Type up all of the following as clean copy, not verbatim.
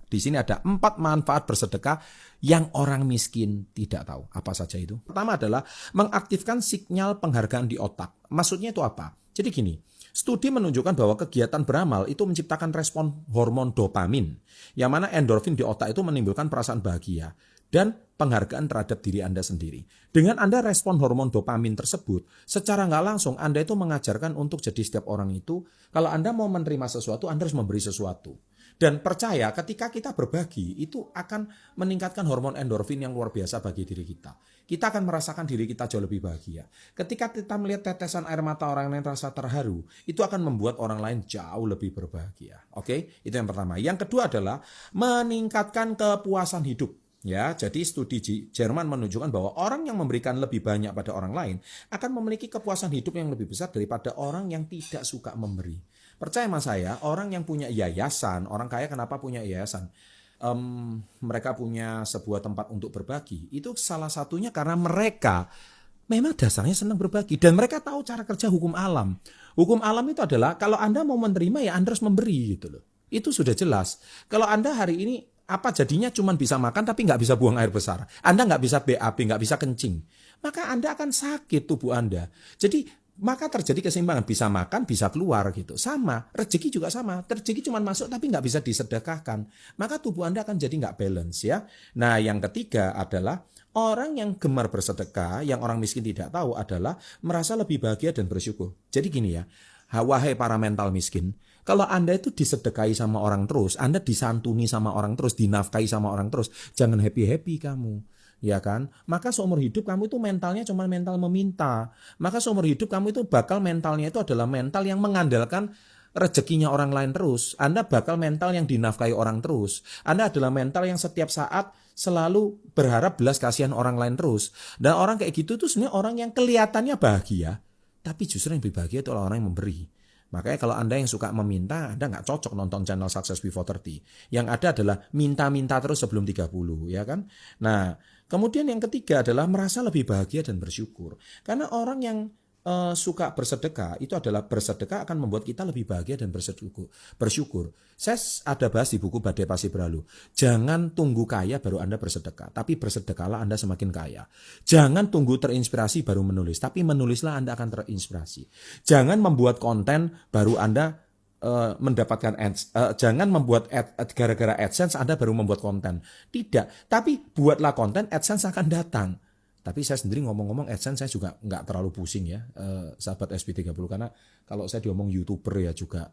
Di sini ada 4 manfaat bersedekah yang orang miskin tidak tahu. Apa saja itu? Pertama adalah mengaktifkan sinyal penghargaan di otak. Maksudnya itu apa? Jadi gini, studi menunjukkan bahwa kegiatan beramal itu menciptakan respon hormon dopamin, yang mana endorfin di otak itu menimbulkan perasaan bahagia dan penghargaan terhadap diri Anda sendiri. Dengan Anda respon hormon dopamin tersebut, secara nggak langsung Anda itu mengajarkan untuk jadi setiap orang itu, kalau Anda mau menerima sesuatu, Anda harus memberi sesuatu. Dan percaya ketika kita berbagi, itu akan meningkatkan hormon endorfin yang luar biasa bagi diri kita. Kita akan merasakan diri kita jauh lebih bahagia. Ketika kita melihat tetesan air mata orang lain rasa terharu, itu akan membuat orang lain jauh lebih berbahagia. Oke, itu yang pertama. Yang kedua adalah meningkatkan kepuasan hidup. Ya, jadi studi Jerman menunjukkan bahwa orang yang memberikan lebih banyak pada orang lain akan memiliki kepuasan hidup yang lebih besar daripada orang yang tidak suka memberi. Percaya sama saya, orang yang punya yayasan, orang kaya kenapa punya yayasan? Mereka punya sebuah tempat untuk berbagi. Itu salah satunya karena mereka memang dasarnya senang berbagi. Dan mereka tahu cara kerja hukum alam. Hukum alam itu adalah kalau Anda mau menerima ya Anda harus memberi gitu loh. Itu sudah jelas. Kalau Anda hari ini apa jadinya cuma bisa makan tapi nggak bisa buang air besar. Anda nggak bisa BAB, nggak bisa kencing. Maka Anda akan sakit tubuh Anda. Jadi maka terjadi keseimbangan, bisa makan, bisa keluar gitu. Sama, rezeki juga sama. Rezeki cuma masuk tapi nggak bisa disedekahkan. Maka tubuh Anda akan jadi nggak balance ya. Nah yang ketiga adalah orang yang gemar bersedekah, yang orang miskin tidak tahu adalah merasa lebih bahagia dan bersyukur. Jadi gini ya, wahai para mental miskin, kalau Anda itu disedekahi sama orang terus, Anda disantuni sama orang terus, dinafkahi sama orang terus, jangan happy-happy kamu. Ya kan? Maka seumur hidup kamu itu mentalnya cuma mental meminta. Maka seumur hidup kamu itu bakal mentalnya itu adalah mental yang mengandalkan rezekinya orang lain terus. Anda bakal mental yang dinafkahi orang terus. Anda adalah mental yang setiap saat selalu berharap belas kasihan orang lain terus. Dan orang kayak gitu tuh sebenarnya orang yang kelihatannya bahagia, tapi justru yang lebih bahagia itu orang yang memberi. Makanya kalau Anda yang suka meminta, Anda nggak cocok nonton channel Success Before 30. Yang ada adalah minta-minta terus sebelum 30, ya kan? Nah, kemudian yang ketiga adalah merasa lebih bahagia dan bersyukur. Karena orang yang suka bersedekah, itu adalah bersedekah akan membuat kita lebih bahagia dan bersyukur. Saya ada bahas di buku Badai Pasti Berlalu. Jangan tunggu kaya baru Anda bersedekah, tapi bersedekahlah Anda semakin kaya. Jangan tunggu terinspirasi baru menulis, tapi menulislah Anda akan terinspirasi. Jangan membuat konten baru Anda mendapatkan ads. Jangan membuat gara-gara AdSense Anda baru membuat konten. Tidak, tapi buatlah konten, AdSense akan datang. Tapi saya sendiri ngomong-ngomong AdSense saya juga nggak terlalu pusing ya, sahabat SP30, karena kalau saya diomong YouTuber ya juga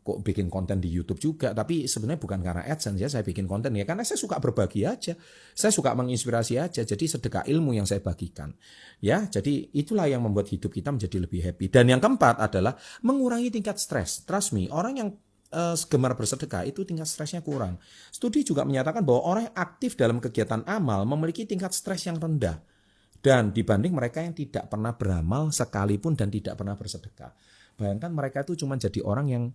kok bikin konten di YouTube juga, tapi sebenarnya bukan karena AdSense ya saya bikin konten ya, karena saya suka berbagi aja, saya suka menginspirasi aja, jadi sedekah ilmu yang saya bagikan ya. Jadi itulah yang membuat hidup kita menjadi lebih happy. Dan yang keempat adalah mengurangi tingkat stres. Trust me, orang yang gemar bersedekah itu tingkat stresnya kurang. Studi juga menyatakan bahwa orang yang aktif dalam kegiatan amal memiliki tingkat stres yang rendah dan dibanding mereka yang tidak pernah beramal sekalipun dan tidak pernah bersedekah. Bayangkan mereka itu cuma jadi orang yang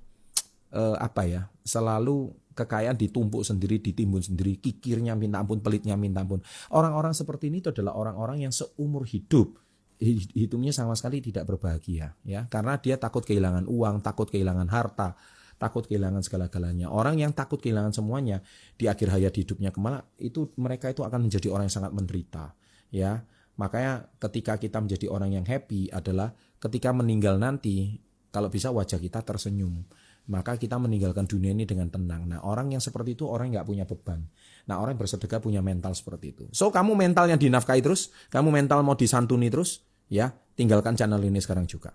selalu kekayaan ditumpuk sendiri, ditimbun sendiri, kikirnya minta ampun, pelitnya minta ampun. Orang-orang seperti ini itu adalah orang-orang yang seumur hidupnya sama sekali tidak berbahagia ya, karena dia takut kehilangan uang, takut kehilangan harta, takut kehilangan segala-galanya. Orang yang takut kehilangan semuanya di akhir hayat hidupnya kemana itu, mereka itu akan menjadi orang yang sangat menderita ya. Makanya ketika kita menjadi orang yang happy adalah ketika meninggal nanti, kalau bisa wajah kita tersenyum. Maka kita meninggalkan dunia ini dengan tenang. Nah orang yang seperti itu orang yang gak punya beban. Nah orang yang bersedekah punya mental seperti itu. So kamu mental yang dinafkahi terus, kamu mental mau disantuni terus, ya tinggalkan channel ini sekarang juga.